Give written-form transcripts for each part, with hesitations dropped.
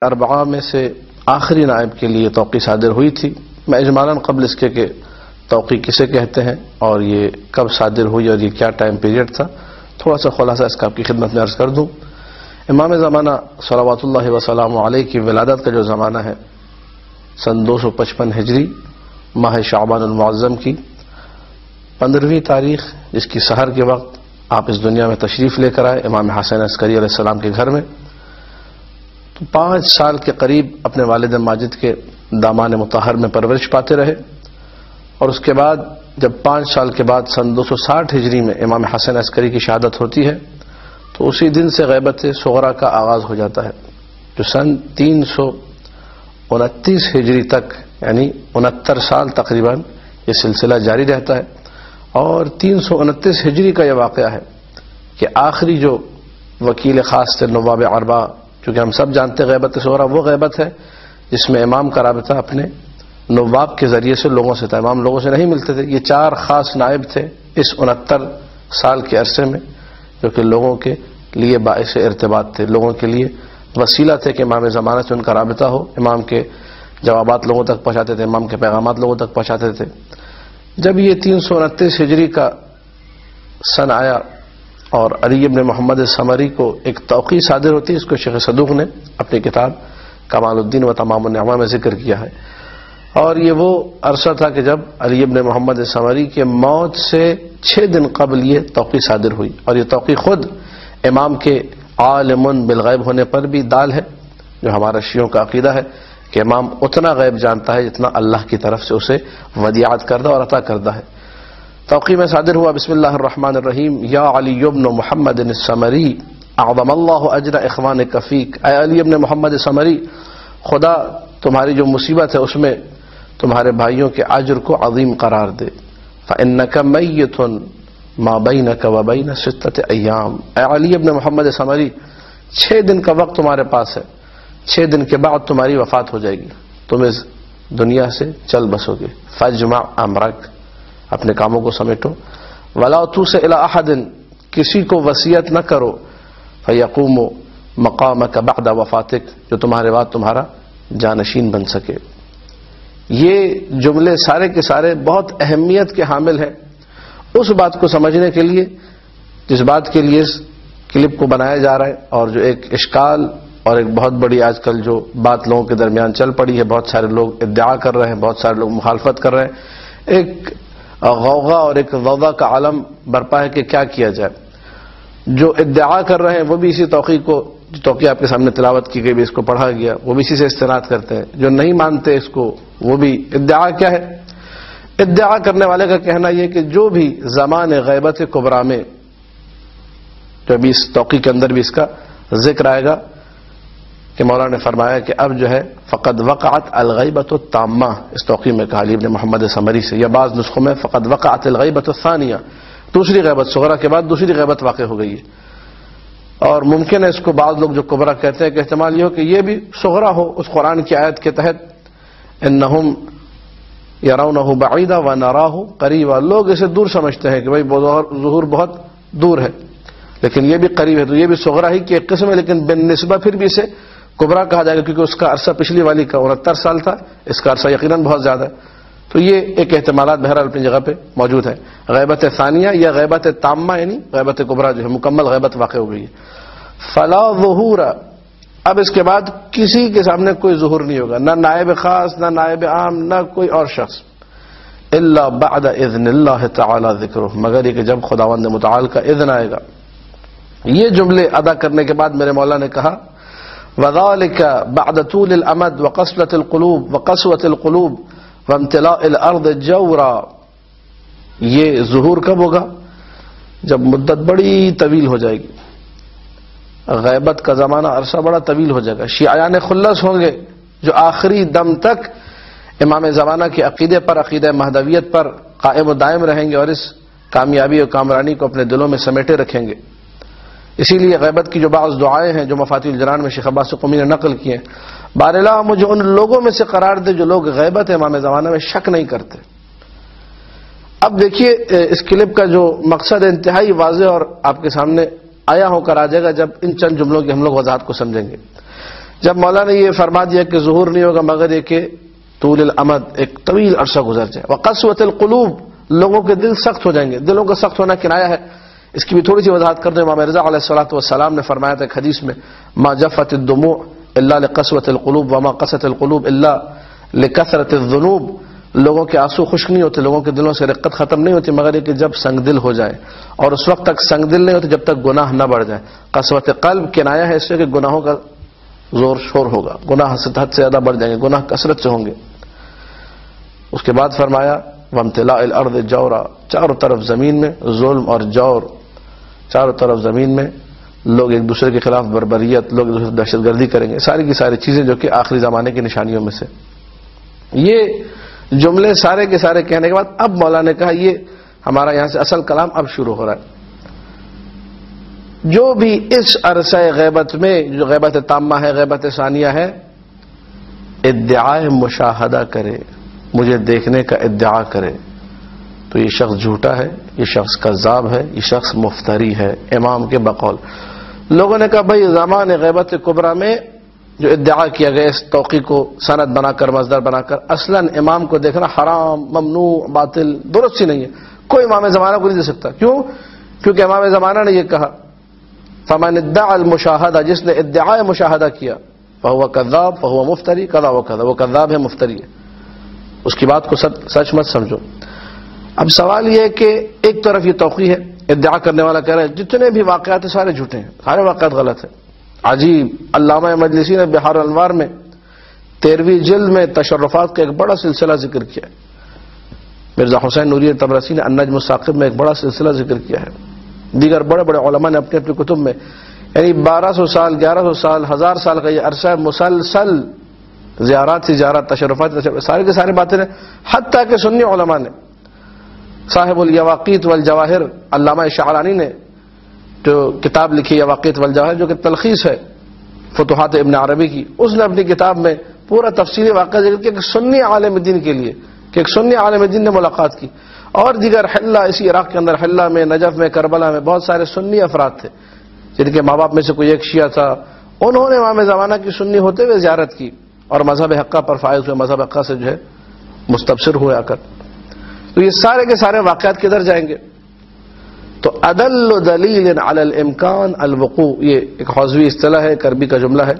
اربعہ میں سے آخری نائب کے لیے توقیع صادر ہوئی تھی. میں اجمالاً قبل اس کے کہ توقیع کسے کہتے ہیں اور یہ کب صادر ہوئی اور یہ کیا ٹائم پیریڈ تھا، تھوڑا سا خلاصہ اس کا آپ کی خدمت میں عرض کر دوں. امام زمانہ صلوات اللہ وسلام علیہ کی ولادت کا جو زمانہ ہے سن 255 ہجری ماہ شعبان المعظم کی 15ویں تاریخ، جس کی سحر کے وقت آپ اس دنیا میں تشریف لے کر آئے امام حسین عسکری علیہ السلام کے گھر میں. تو 5 سال کے قریب اپنے والد ماجد کے دامان مطہر میں پرورش پاتے رہے، اور اس کے بعد جب 5 سال کے بعد سن 260 ہجری میں امام حسین عسکری کی شہادت ہوتی ہے تو اسی دن سے غیبت صغرا کا آغاز ہو جاتا ہے، جو سن 329 ہجری تک یعنی 69 سال تقریباً یہ سلسلہ جاری رہتا ہے. اور 329 ہجری کا یہ واقعہ ہے کہ آخری جو وکیل خاص تھے نواب اربعہ، چونکہ ہم سب جانتے ہیں غیبت صغرا وہ غیبت ہے جس میں امام کا رابطہ اپنے نواب کے ذریعے سے لوگوں سے تھا، امام لوگوں سے نہیں ملتے تھے. یہ 4 خاص نائب تھے اس 69 سال کے عرصے میں، جو کہ لوگوں کے لیے باعث ارتباط تھے، لوگوں کے لیے وسیلہ تھے کہ امام زمانہ سے ان کا رابطہ ہو، امام کے جوابات لوگوں تک پہنچاتے تھے، امام کے پیغامات لوگوں تک پہنچاتے تھے. جب یہ 329 ہجری کا سن آیا اور علی ابن محمد سمری کو ایک توقیع صادر ہوتی ہے، اس کو شیخ صدوق نے اپنی کتاب کمال الدین و تمام النعمہ میں ذکر کیا ہے. اور یہ وہ عرصہ تھا کہ جب علی ابن محمد سمری کے موت سے 6 دن قبل یہ توقیع صادر ہوئی، اور یہ توقیع خود امام کے عالم بالغیب ہونے پر بھی دال ہے، جو ہمارا شیعوں کا عقیدہ ہے کہ امام اتنا غیب جانتا ہے جتنا اللہ کی طرف سے اسے ودیعت کردہ اور عطا کردہ ہے. توقیع میں صادر ہوا بسم اللہ الرحمن الرحیم، یا علی ابن محمد السمری اعظم اللہ اجر اخوانک فیک. اے علی ابن محمد سمری، خدا تمہاری جو مصیبت ہے اس میں تمہارے بھائیوں کے اجر کو عظیم قرار دے. فإنک میت ما بینک و بین 6 ایام. اے علی ابن محمد سمری، 6 دن کا وقت تمہارے پاس ہے، 6 دن کے بعد تمہاری وفات ہو جائے گی، تم اس دنیا سے چل بسو گے. فاجمع امرک، اپنے کاموں کو سمیٹو. ولا توص الی احد، کسی کو وصیت نہ کرو. فیقوم مقامک بعد وفاتک، جو تمہارے بعد تمہارا جانشین بن سکے. یہ جملے سارے کے سارے بہت اہمیت کے حامل ہیں اس بات کو سمجھنے کے لیے جس بات کے لیے اس کلپ کو بنایا جا رہا ہے، اور جو ایک اشکال اور ایک بہت بڑی آج کل جو بات لوگوں کے درمیان چل پڑی ہے، بہت سارے لوگ ادعا کر رہے ہیں، بہت سارے لوگ مخالفت کر رہے ہیں، ایک غوغا اور ایک ضوضاء کا عالم برپا ہے کہ کیا کیا جائے. جو ادعا کر رہے ہیں وہ بھی اسی توقیع کو، جو توقیع آپ کے سامنے تلاوت کی گئی بھی اس کو پڑھا گیا، وہ بھی اسی سے استناد کرتے ہیں. جو نہیں مانتے اس کو وہ بھی ادعا کیا ہے؟ ادعا کرنے والے کا کہنا یہ کہ جو بھی زمان غیبت کبریٰ میں، جو ابھی اس توقیع کے اندر بھی اس کا ذکر آئے گا کہ مولا نے فرمایا کہ اب جو ہے فقد وقعت الغیبۃ التامہ، اس توقیع میں کہا علی ابن محمد سمری سے، یا بعض نسخوں میں فقد وقعت الغیبۃ الثانیہ، دوسری غیبت صغرا کے بعد دوسری غیبت واقع ہو گئی ہے. اور ممکن ہے اس کو بعض لوگ جو کبریٰ کہتے ہیں کہ احتمال یہ ہو کہ یہ بھی صغرا ہو اس قرآن کی آیت کے تحت، انہم یرونہ بعیدا ونراہ قریبا. لوگ اسے دور سمجھتے ہیں کہ بھائی ظہور بہت دور ہے، لیکن یہ بھی قریب ہے، تو یہ بھی صغرا ہی کی ایک قسم ہے، لیکن بالنسبہ پھر بھی اسے کبریٰ کہا جائے گا کیونکہ اس کا عرصہ پچھلی والی کا 69 سال تھا، اس کا عرصہ یقیناً بہت زیادہ ہے. تو یہ ایک احتمالات بہرحال اپنی جگہ پہ موجود ہے. غیبت ثانیہ یا غیبت تامہ یعنی غیبت کبریٰ جو ہے مکمل غیبت واقع ہو گئی ہے. فلا ظہور، اب اس کے بعد کسی کے سامنے کوئی ظہور نہیں ہوگا، نہ نائب خاص، نہ نائب عام، نہ کوئی اور شخص، الا بعد اذن اللہ تعالی ذکرہ، مگر یہ کہ جب خداوند متعال کا اذن آئے گا. یہ جملے ادا کرنے کے بعد میرے مولا نے کہا وذالک بعد طول الامد وقسوۃ القلوب وقسوۃ القلوب وامتلاء الارض جورا. یہ ظہور کب ہوگا؟ جب مدت بڑی طویل ہو جائے گی، غیبت کا زمانہ عرصہ بڑا طویل ہو جائے گا. شیعیان خلص ہوں گے جو آخری دم تک امام زمانہ کے عقیدے پر، عقیدہ مہدویت پر قائم و دائم رہیں گے اور اس کامیابی اور کامرانی کو اپنے دلوں میں سمیٹے رکھیں گے. اسی لیے غیبت کی جو بعض دعائیں ہیں جو مفاتیح الجنان میں شیخ عباس قمی نے نقل کی ہیں، باراللہ مجھے ان لوگوں میں سے قرار دے جو لوگ غیبت امام زمانہ میں شک نہیں کرتے. اب دیکھیے اس کلپ کا جو مقصد انتہائی واضح اور آپ کے سامنے آیا ہو کر آ جائے گا جب ان چند جملوں کی ہم لوگ وضاحت کو سمجھیں گے. جب مولا نے یہ فرما دیا کہ ظہور نہیں ہوگا مگر یہ کہ طول الامد، ایک طویل عرصہ گزر جائے، وقسوۃ القلوب، لوگوں کے دل سخت ہو جائیں گے. دلوں کا سخت ہونا کنایا ہے. اس کی بھی تھوڑی سی وضاحت کر دیں. امام رضا علیہ الصلوۃ والسلام نے فرمایا تھا ایک حدیث میں، ما جفت الدموع الا لقسوۃ القلوب وما قست القلوب الا لکثرت الذنوب. لوگوں کے آنسو خشک نہیں ہوتے، لوگوں کے دلوں سے رقت ختم نہیں ہوتی مگر یہ کہ جب سنگ دل ہو جائے، اور اس وقت تک سنگ دل نہیں ہوتے جب تک گناہ نہ بڑھ جائے. قسوۃ قلب کنایا ہے اس سے کہ گناہوں کا زور شور ہوگا، گناہ حد سے زیادہ بڑھ جائیں گے، گناہ کثرت سے ہوں گے. اس کے بعد فرمایا وامتلاء الارض جورا، چاروں طرف زمین میں ظلم اور جور، چاروں طرف زمین میں لوگ ایک دوسرے کے خلاف بربریت، لوگ ایک دوسرے سے دہشت گردی کریں گے. ساری کی ساری چیزیں جو کہ آخری زمانے کی نشانیوں میں سے. یہ جملے سارے کے سارے کہنے کے بعد اب مولا نے کہا یہ ہمارا یہاں سے اصل کلام اب شروع ہو رہا ہے. جو بھی اس عرصہ غیبت میں، جو غیبت تامہ ہے، غیبت ثانیہ ہے، ادعائے مشاہدہ کرے، مجھے دیکھنے کا ادعا کرے، تو یہ شخص جھوٹا ہے، یہ شخص کذاب ہے، یہ شخص مفتری ہے. امام کے بقول لوگوں نے کہا بھائی زمان غیبت کبریٰ میں جو ادعا کیا گیا اس توقیع کو سند بنا کر، مصدر بنا کر، اصلاً امام کو دیکھنا حرام، ممنوع، باطل، درست ہی نہیں ہے. کوئی امام زمانہ کو نہیں دے سکتا. کیوں؟ کیونکہ امام زمانہ نے یہ کہا فمن ادعى المشاہدہ، جس نے ادعاء مشاہدہ کیا، فهو کذاب فهو مفتری، کذا و کذا، وہ کذاب ہے، مفتری ہے. اس کی بات کو سچ مت سمجھو. اب سوال یہ ہے کہ ایک طرف یہ توقیع ہے، ادعا کرنے والا کہہ رہا ہے جتنے بھی واقعات ہیں سارے جھوٹے ہیں، سارے واقعات غلط ہیں. عجیب، علامہ مجلسی نے بحار الانوار میں 13ویں جلد میں تشرفات کا ایک بڑا سلسلہ ذکر کیا ہے. مرزا حسین نوری طبرسی نے النجم الثاقب میں ایک بڑا سلسلہ ذکر کیا ہے. دیگر بڑے بڑے علماء نے اپنی اپنی کتب میں، یعنی 1200 سال، 1100 سال، 1000 سال کا یہ عرصہ مسلسل زیارات سے زیارات، تشرفات سارے کے سارے باتیں ہیں. حتیٰ کہ سنی علماء نے، صاحب الیواقیت والجواہر علامہ شعرانی نے جو کتاب لکھی یواقیت والجواہر، جو کہ تلخیص ہے فتوحات ابن عربی کی، اس نے اپنی کتاب میں پورا تفصیلی واقعہ ذکر کیا کہ سنی عالم دین کے لیے، کہ ایک سنی عالم دین نے ملاقات کی. اور دیگر حلہ، اسی عراق کے اندر حلہ میں، نجف میں، کربلا میں بہت سارے سنی افراد تھے جن کے ماں باپ میں سے کوئی ایک شیعہ تھا. انہوں نے امام زمانہ کی سنی ہوتے ہوئے زیارت کی اور مذہب حقہ پر فائز ہوئے، مذہب حقہ سے جو ہے مستبصر ہوئے آ کر. تو یہ سارے کے سارے واقعات کدھر جائیں گے؟ تو ادل دلیل علی الامکان الوقوع، یہ ایک حوزوی اصطلاح ہے، ایک عربی کا جملہ ہے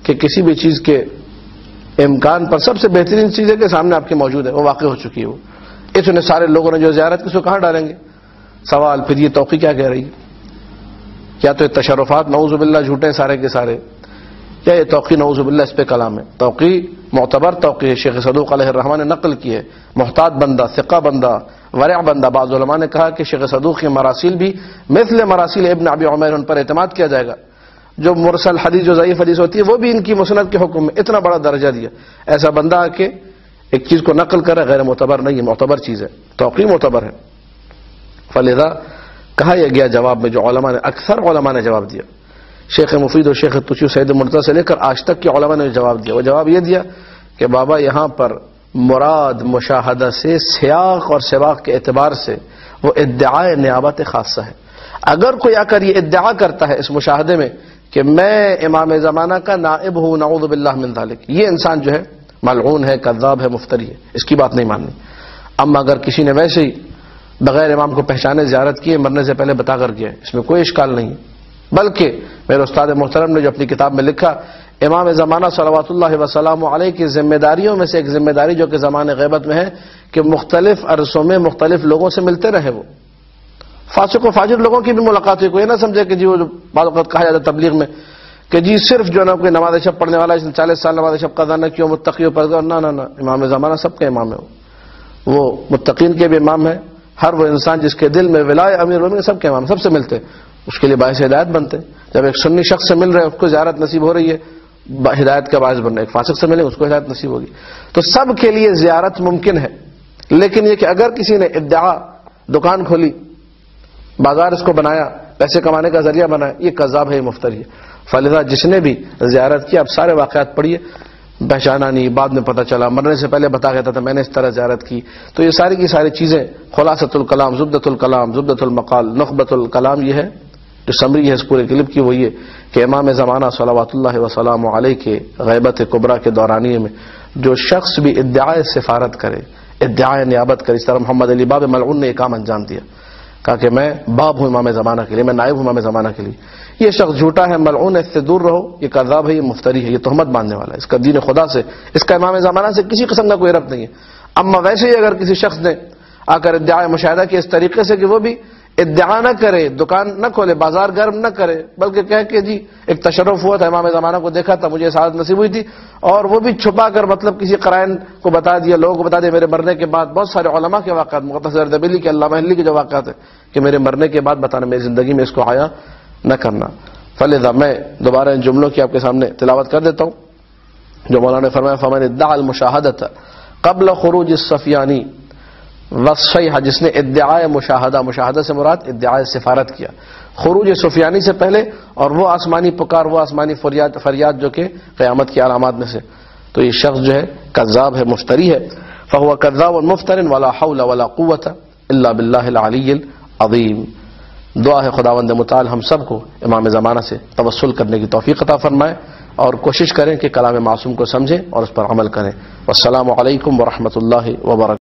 کہ کسی بھی چیز کے امکان پر سب سے بہترین چیز ہے کہ سامنے آپ کے موجود ہے، وہ واقع ہو چکی ہے. وہ اتنے سارے لوگوں نے جو زیارت کی، اس کو کہاں ڈالیں گے؟ سوال پھر یہ توقیع کیا کہہ رہی ہے؟ کیا تو یہ تشرفات نعوذ باللہ جھوٹے ہیں سارے کے سارے، یا یہ توقیع نعوذ باللہ اس پہ کلام ہے؟ توقیع معتبر توقیع ہے، شیخ صدوق علیہ الرحمہ نے نقل کی ہے. محتاط بندہ، ثقہ بندہ، ورع بندہ. بعض علماء نے کہا کہ شیخ صدوق کی مراسیل بھی مثل مراسیل ابن ابی عمیر، ان پر اعتماد کیا جائے گا. جو مرسل حدیث، جو ضعیف حدیث ہوتی ہے، وہ بھی ان کی مسند کے حکم میں اتنا بڑا درجہ دیا. ایسا بندہ آ کے ایک چیز کو نقل کرے غیر معتبر نہیں ہے، معتبر چیز ہے، توقیع معتبر ہے. فلذا کہا یہ گیا جواب میں جو علماء نے، اکثر علماء نے جواب دیا، شیخ مفید اور شیخ توسی سید مرتضی سے لے کر آج تک کے علماء نے جواب دیا. وہ جواب یہ دیا کہ بابا یہاں پر مراد مشاہدہ سے سیاق اور سباق کے اعتبار سے وہ ادعائے نیابت خاصہ ہے. اگر کوئی آ کر یہ ادعا کرتا ہے اس مشاہدے میں کہ میں امام زمانہ کا نائب ہوں، نعوذ باللہ من ذالک، یہ انسان جو ہے ملعون ہے، کذاب ہے، مفتری ہے، اس کی بات نہیں ماننی. اما اگر کسی نے ویسے ہی بغیر امام کو پہچانے زیارت کی، مرنے سے پہلے بتا کر گیا، اس میں کوئی اشکال نہیں. بلکہ میرے استاد محترم نے جو اپنی کتاب میں لکھا، امام زمانہ صلوات اللہ وسلام علیہ کی ذمہ داریوں میں سے ایک ذمہ داری جو کہ زمان غیبت میں ہے کہ مختلف عرصوں میں مختلف لوگوں سے ملتے رہے. وہ فاسق و فاجر لوگوں کی بھی ملاقات ہوئی. کوئی نہ سمجھے کہ جی وہ بعض اوقات کہا جاتا ہے تبلیغ میں کہ جی صرف جو نا کوئی نماز شب پڑھنے والا 40 سال نماز شب قضا نہ کیوں، متقی و پرہیزگار، نہ نہ نہ، امام زمانہ سب کا امام ہے. وہ متقین کے بھی امام ہے. ہر وہ انسان جس کے دل میں ولائے امیر المومنین، سب کے امام، سب سے ملتے، اس کے لیے باعث ہدایت بنتے. جب ایک سنی شخص سے مل رہے ہیں، اس کو زیارت نصیب ہو رہی ہے، ہدایت کا باعث بن رہا ہے. ایک فاسق سے ملے، اس کو ہدایت نصیب ہوگی. تو سب کے لیے زیارت ممکن ہے. لیکن یہ کہ اگر کسی نے ادعا، دکان کھولی، بازار اس کو بنایا، پیسے کمانے کا ذریعہ بنایا، یہ کذاب ہے، یہ مفتری ہے. فلذا جس نے بھی زیارت کی، اب سارے واقعات پڑھیے، پہچانا نہیں، بعد میں پتہ چلا، مرنے سے پہلے بتا گیا تھا میں نے اس طرح زیارت کی. تو یہ ساری کی ساری چیزیں خلاصۃ الکلام، زبدۃ الکلام، زبدۃ المقال، نخبۃ الکلام یہ ہے جو سمری ہے اس پورے کلپ کی وہ یہ کہ امام زمانہ صلوات اللہ وسلام علیہ کے غیبت کبریٰ کے دورانیے میں جو شخص بھی ادعائے سفارت کرے، ادعائے نیابت کرے، اس طرح محمد علی باب ملعون نے یہ کام انجام دیا، کہا کہ میں باب ہوں امام زمانہ کے لیے، میں نائب ہوں امام زمانہ کے لیے. یہ شخص جھوٹا ہے، ملعون ہے، اس سے دور رہو، یہ کذاب ہے، یہ مفتری ہے، یہ تہمت باندھنے والا ہے، اس کا دین خدا سے، اس کا امام زمانہ سے کسی قسم کا کوئی ربط نہیں ہے. اما ویسے ہی اگر کسی شخص نے آ کر ادعائے مشاہدہ کیا اس طریقے سے کہ وہ بھی ادعا نہ کرے، دکان نہ کھولے، بازار گرم نہ کرے، بلکہ کہہ کہ جی ایک تشرف ہوا تھا، امام زمانہ کو دیکھا تھا، مجھے سعادت نصیب ہوئی تھی، اور وہ بھی چھپا کر مطلب کسی قرائن کو بتا دیا، لوگوں کو بتا دیا میرے مرنے کے بعد. بہت سارے علماء کے واقعات، مختصر اردبیلی کے، علامہ حلی کے جو واقعات ہیں کہ میرے مرنے کے بعد بتانا، میری زندگی میں اس کو آیا نہ کرنا. فلذا میں دوبارہ ان جملوں کی آپ کے سامنے تلاوت کر دیتا ہوں جو مولانا نے فرمایا: فمن ادعى المشاہدۃ قبل خروج السفیانی وصفیہ، جس نے ادعائے مشاہدہ، مشاہدہ سے مراد ادعائے سفارت کیا خروج سفیانی سے پہلے، اور وہ آسمانی پکار، وہ آسمانی فریاد جو کہ قیامت کی علامات میں سے، تو یہ شخص جو ہے کذاب ہے، مفتری ہے. فهو كذاب مفتر ولا حول ولا قوة الا بالله العلی العظیم. دعا ہے خداوند متعال ہم سب کو امام زمانہ سے توسل کرنے کی توفیق عطا فرمائے، اور کوشش کریں کہ کلام معصوم کو سمجھیں اور اس پر عمل کریں. والسلام علیکم ورحمۃ اللہ وبرکاتہ.